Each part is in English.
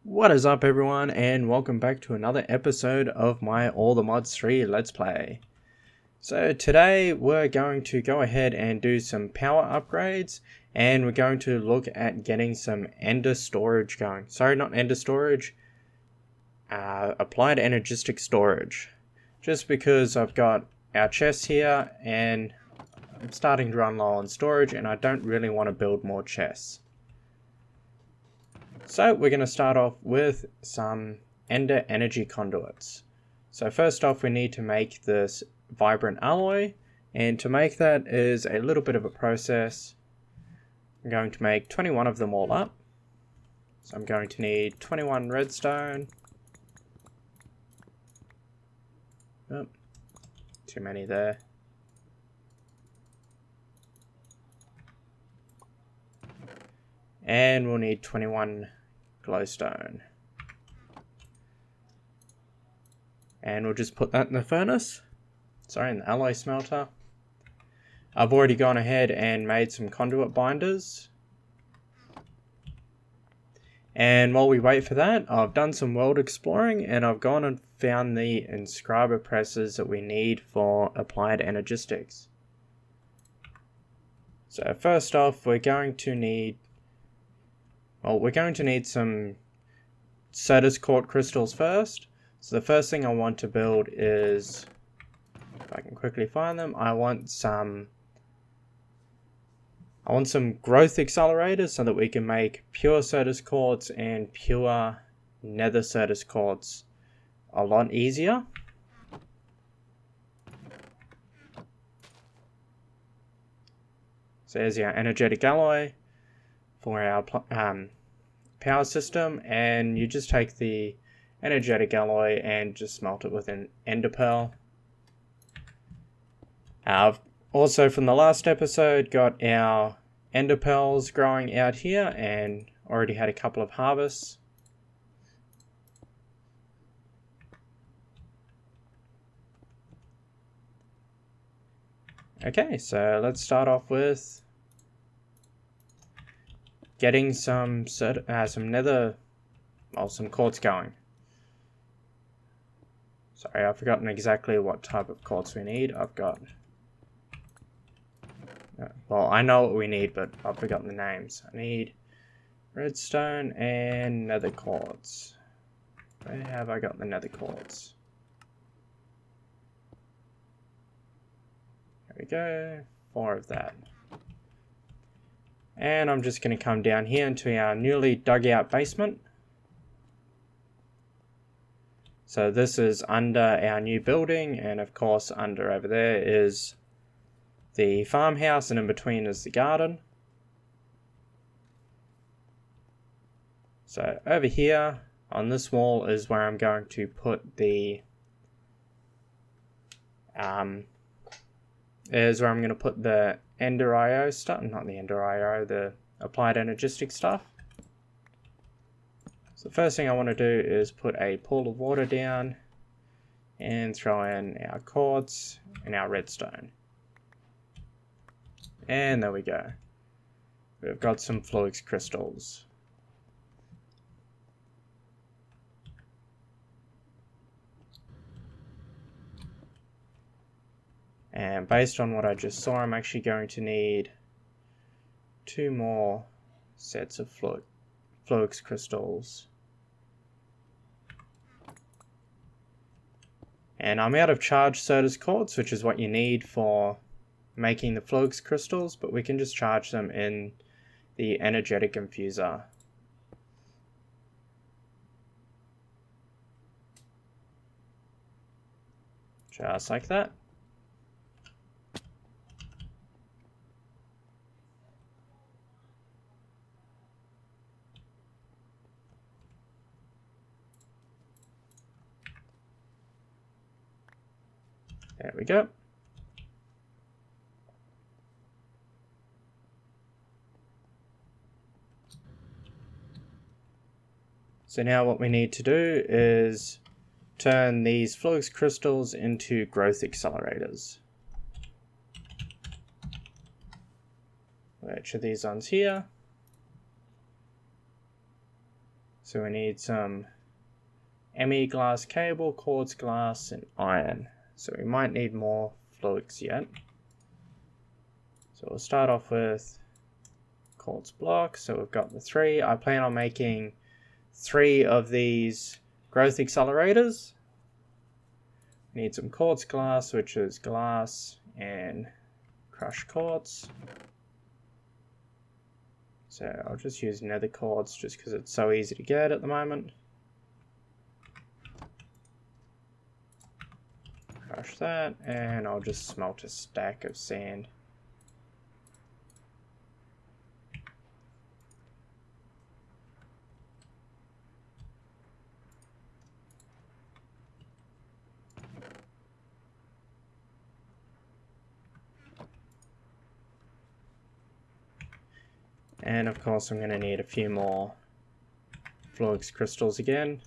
What is up everyone, and welcome back to another episode of my All the Mods 3 Let's Play. So today we're going to go ahead and do some power upgrades, and we're going to look at getting some Ender storage going. Sorry, not Ender storage, Applied Energistic storage. Just because I've got our chests here and I'm starting to run low on storage and I don't really want to build more chests. So we're going to start off with some Ender energy conduits. So first off we need to make this vibrant alloy, and to make that is a little bit of a process. I'm going to make 21 of them all up. So I'm going to need 21 redstone. Oh, too many there. And we'll need 21 glowstone. And we'll just put that in the furnace. Sorry, in the alloy smelter. I've already gone ahead and made some conduit binders. And while we wait for that, I've done some world exploring and I've gone and found the inscriber presses that we need for Applied Energistics. So first off, we're going to need some Certus Quartz crystals first. So the first thing I want to build is, if I can quickly find them, I want some growth accelerators so that we can make pure Certus Quartz and pure Nether Certus Quartz a lot easier. So there's our energetic alloy for our power system, and you just take the energetic alloy and just smelt it with an ender pearl. I've also, from the last episode, got our ender pearls growing out here and already had a couple of harvests. Okay, so let's start off with getting some quartz going. Sorry, I've forgotten exactly what type of quartz we need. Well, I know what we need, but I've forgotten the names. I need redstone and nether quartz. Where have I got the nether quartz? There we go, 4 of that. And I'm just going to come down here into our newly dug out basement. So this is under our new building, and of course under over there is the farmhouse, and in between is the garden. So over here on this wall is where I'm going to put the Ender IO stuff, not the Ender IO, the Applied Energistic stuff. So the first thing I want to do is put a pool of water down and throw in our quartz and our redstone. And there we go. We've got some Flux crystals. And based on what I just saw, I'm actually going to need 2 more sets of Flux crystals. And I'm out of charged Certus Quartz, which is what you need for making the Flux crystals, but we can just charge them in the energetic infuser. Just like that. There we go. So now what we need to do is turn these Flux crystals into growth accelerators. Each of these ones here. So we need some ME glass cable, quartz glass, and iron. So we might need more flux yet. So we'll start off with quartz blocks. So we've got the 3. I plan on making 3 of these growth accelerators. Need some quartz glass, which is glass and crushed quartz. So I'll just use nether quartz just because it's so easy to get at the moment. Crush that, and I'll just smelt a stack of sand. And of course I'm going to need a few more flux crystals again.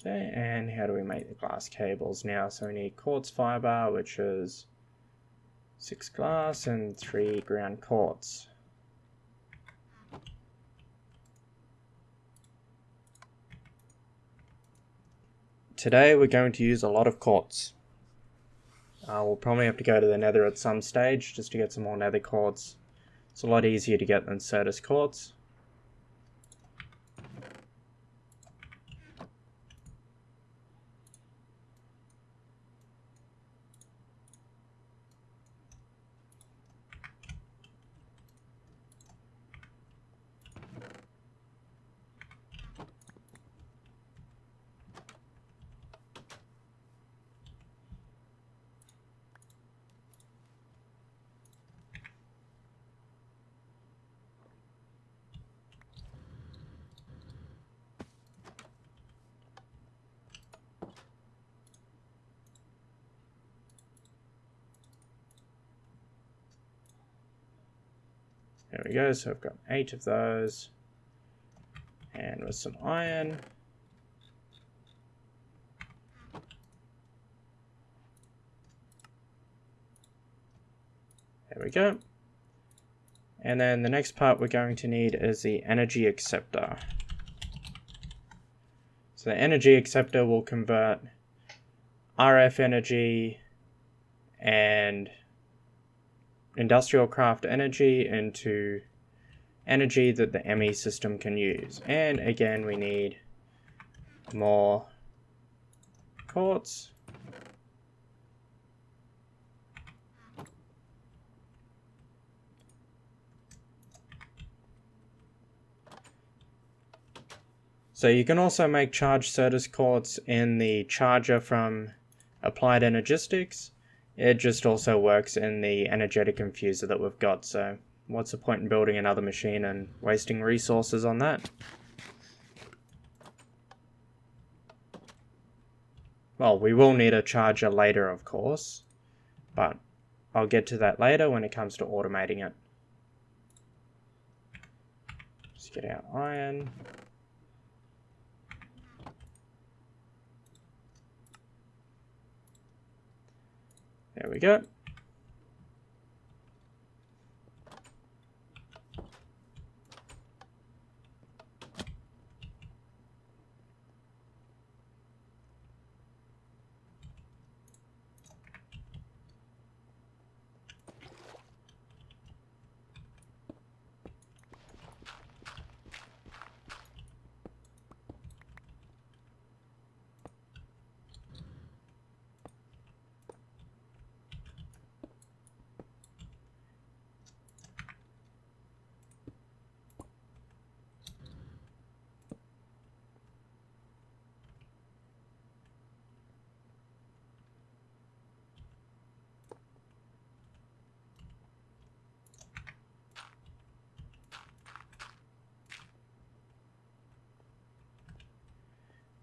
Okay, and how do we make the glass cables now? So we need quartz fiber, which is 6 glass and 3 ground quartz. Today we're going to use a lot of quartz. We'll probably have to go to the nether at some stage just to get some more nether quartz. It's a lot easier to get than Certus quartz. There we go, so I've got 8 of those. And with some iron. There we go. And then the next part we're going to need is the energy acceptor. So the energy acceptor will convert RF energy and industrial craft energy into energy that the ME system can use. And again, we need more quartz. So you can also make charged Certus quartz in the charger from Applied Energistics. It just also works in the energetic infuser that we've got, so what's the point in building another machine and wasting resources on that? Well, we will need a charger later, of course, but I'll get to that later when it comes to automating it. Let's get our iron. There we go.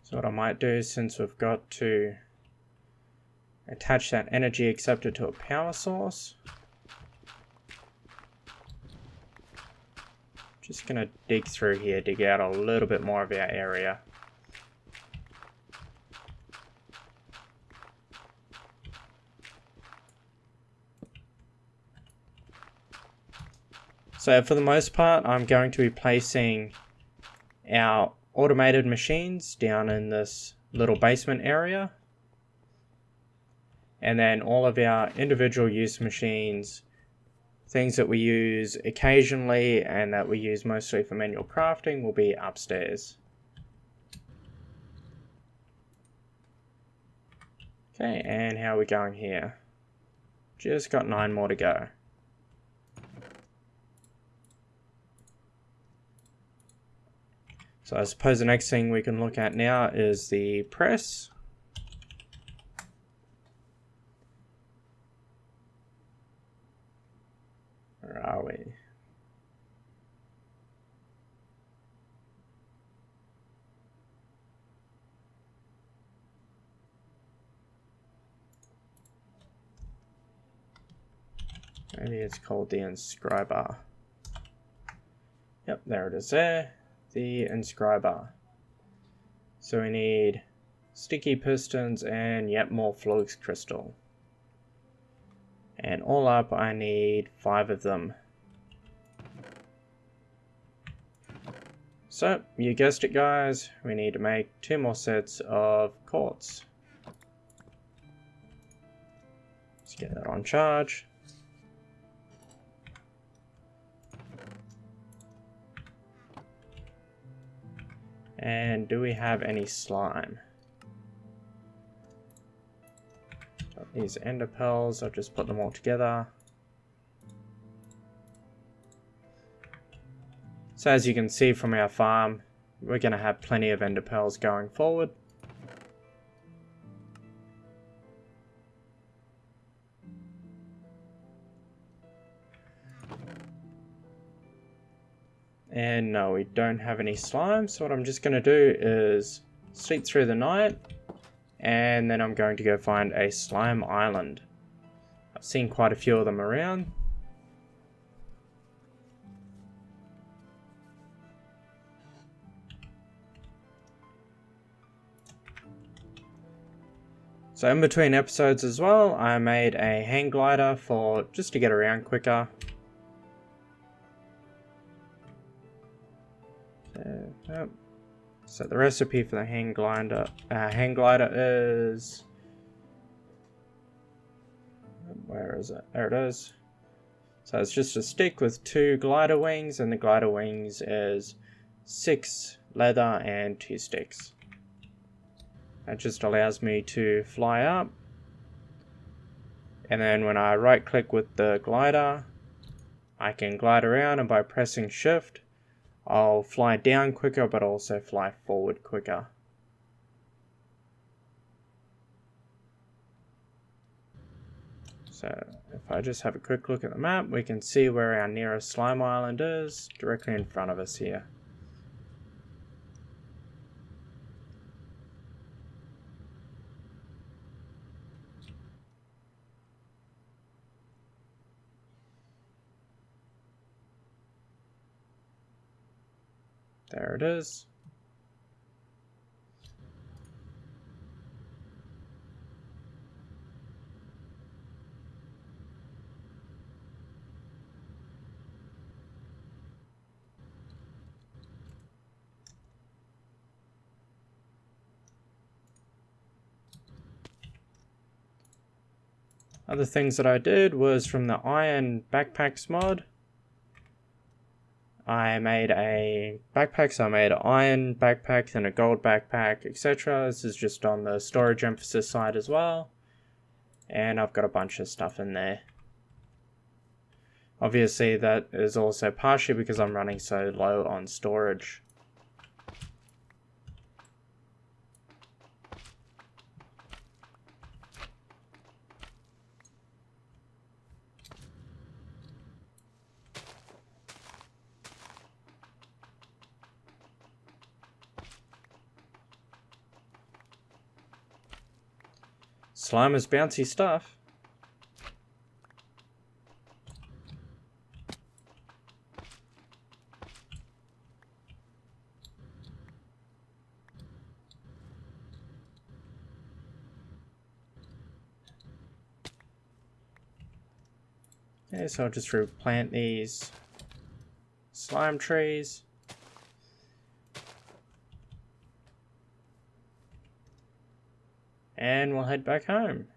So what I might do, since we've got to attach that energy acceptor to a power source, just going to dig through here, dig out a little bit more of our area. So for the most part, I'm going to be placing our automated machines down in this little basement area. And then all of our individual use machines, things that we use occasionally and that we use mostly for manual crafting, will be upstairs. Okay, and how are we going here? Just got 9 more to go. So I suppose the next thing we can look at now is the press. Where are we? Maybe it's called the inscriber. Yep, there it is there. The inscriber. So we need sticky pistons and yet more flux crystal. And all up I need 5 of them. So, you guessed it guys, we need to make 2 more sets of quartz. Let's get that on charge. And do we have any slime? Got these ender pearls, I'll just put them all together. So as you can see from our farm, we're going to have plenty of ender pearls going forward. And no, we don't have any slime, so what I'm just going to do is sleep through the night, and then I'm going to go find a slime island. I've seen quite a few of them around. So in between episodes as well, I made a hang glider for just to get around quicker. So the recipe for the hang glider is, where is it? There it is. So it's just a stick with 2 glider wings, and the glider wings is 6 leather and 2 sticks. That just allows me to fly up, and then when I right click with the glider, I can glide around, and by pressing shift I'll fly down quicker, but also fly forward quicker. So if I just have a quick look at the map, we can see where our nearest slime island is, directly in front of us here. There it is. Other things that I did was from the iron backpacks mod, I made a backpack, so I made an iron backpack, then a gold backpack, etc. This is just on the storage emphasis side as well. And I've got a bunch of stuff in there. Obviously that is also partially because I'm running so low on storage. Slime is bouncy stuff. Okay, so I'll just replant these slime trees. And we'll head back home.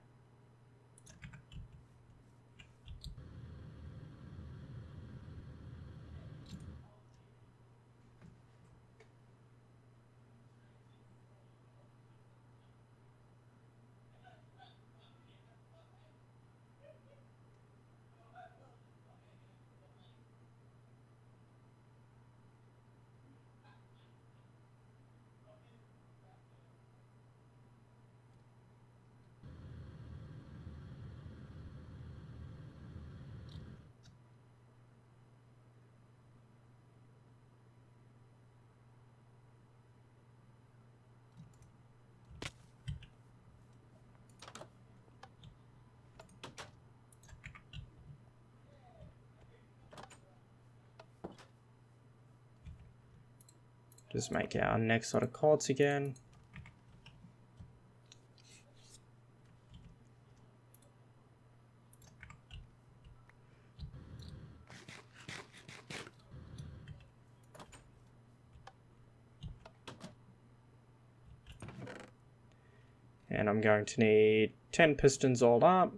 Just make our next lot of quartz again. And I'm going to need 10 pistons all up.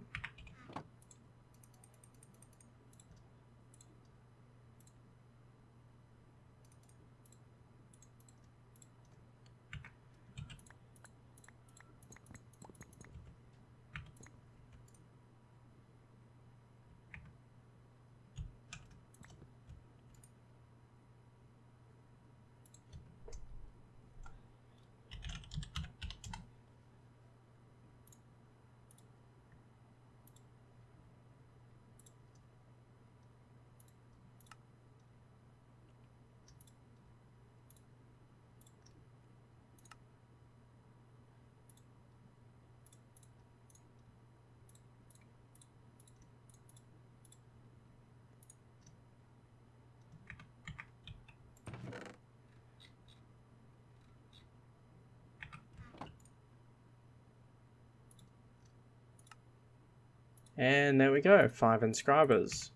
And there we go, 5 inscribers.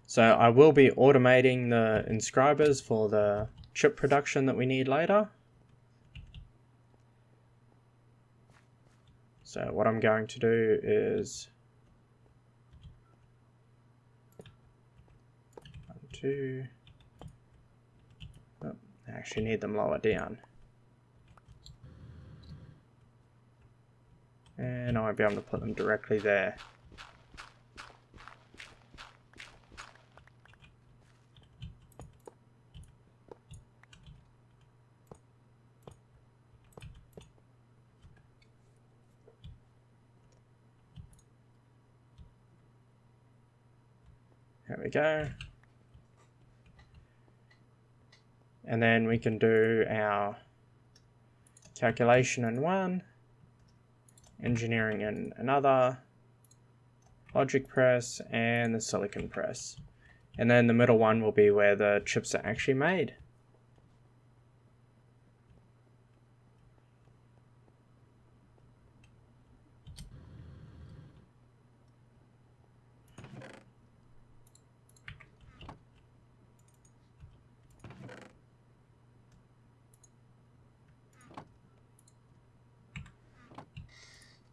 So I will be automating the inscribers for the chip production that we need later. So what I'm going to do is 1, 2. Oh, I actually need them lower down. And I won't be able to put them directly there. There we go. And then we can do our calculation in one, engineering in another, logic press, and the silicon press. And then the middle one will be where the chips are actually made.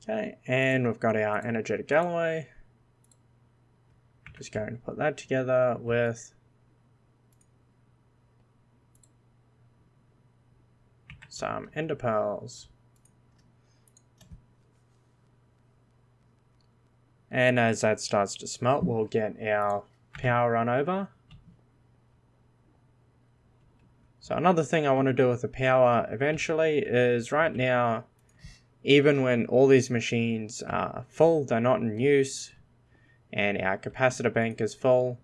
Okay, and we've got our energetic alloy. Just going to put that together with some ender pearls. And as that starts to smelt, we'll get our power run over. So another thing I want to do with the power eventually is right now, even when all these machines are full, they're not in use, and our capacitor bank is full,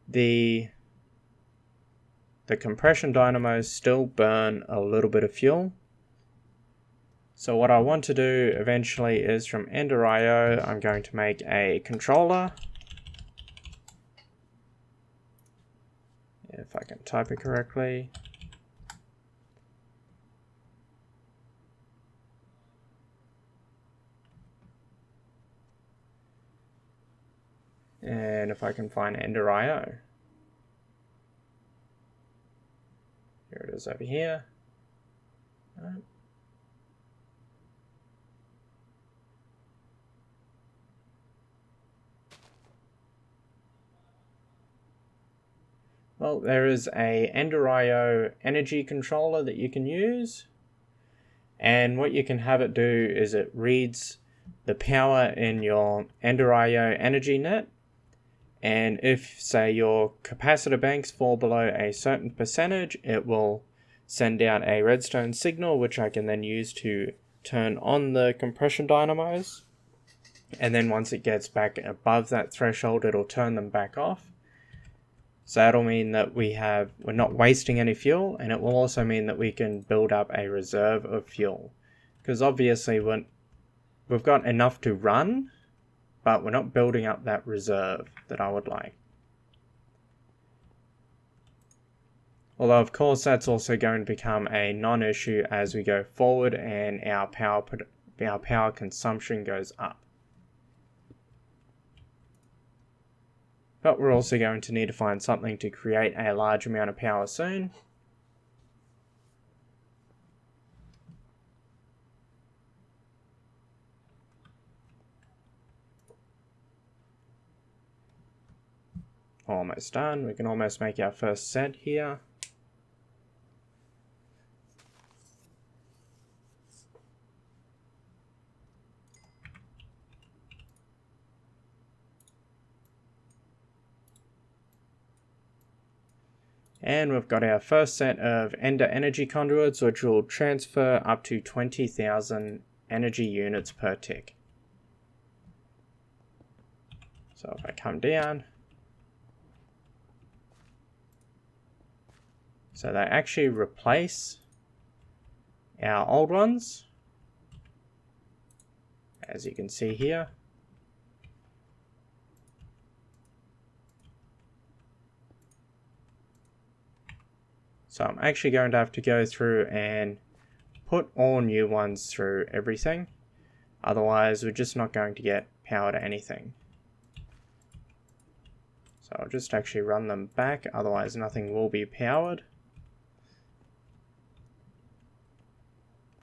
the compression dynamos still burn a little bit of fuel. So what I want to do eventually is from Ender.io, I'm going to make a controller. If I can type it correctly. And if I can find Ender.io. Here it is over here. Well, there is a Ender.io energy controller that you can use. And what you can have it do is it reads the power in your Ender.io energy net. And if, say, your capacitor banks fall below a certain percentage, it will send out a redstone signal, which I can then use to turn on the compression dynamos. And then once it gets back above that threshold, it'll turn them back off. So that'll mean that we're not wasting any fuel, and it will also mean that we can build up a reserve of fuel. Because obviously we've got enough to run, but we're not building up that reserve that I would like. Although of course that's also going to become a non-issue as we go forward and our power consumption goes up. But we're also going to need to find something to create a large amount of power soon. Almost done. We can almost make our first set here. And we've got our first set of Ender energy conduits, which will transfer up to 20,000 energy units per tick. So if I come down, so they actually replace our old ones, as you can see here. So I'm actually going to have to go through and put all new ones through everything. Otherwise, we're just not going to get power to anything. So I'll just actually run them back, otherwise nothing will be powered.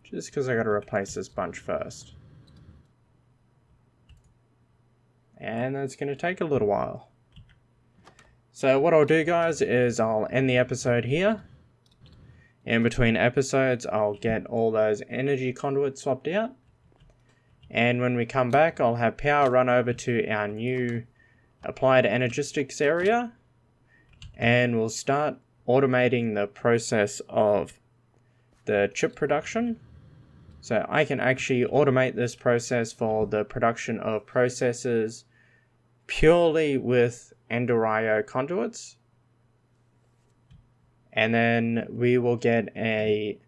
Just because I got to replace this bunch first. And that's going to take a little while. So what I'll do, guys, is I'll end the episode here. In between episodes, I'll get all those energy conduits swapped out. And when we come back, I'll have power run over to our new applied energistics area. And we'll start automating the process of the chip production. So I can actually automate this process for the production of processors purely with Ender.io conduits. And then we will get a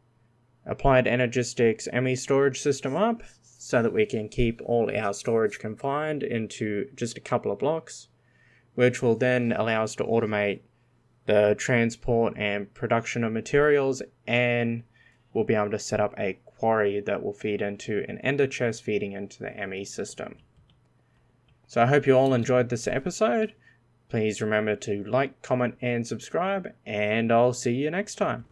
applied energistics ME storage system up so that we can keep all our storage confined into just a couple of blocks, which will then allow us to automate the transport and production of materials, and we'll be able to set up a quarry that will feed into an Ender chest feeding into the ME system. So I hope you all enjoyed this episode. Please remember to like, comment, and subscribe, and I'll see you next time.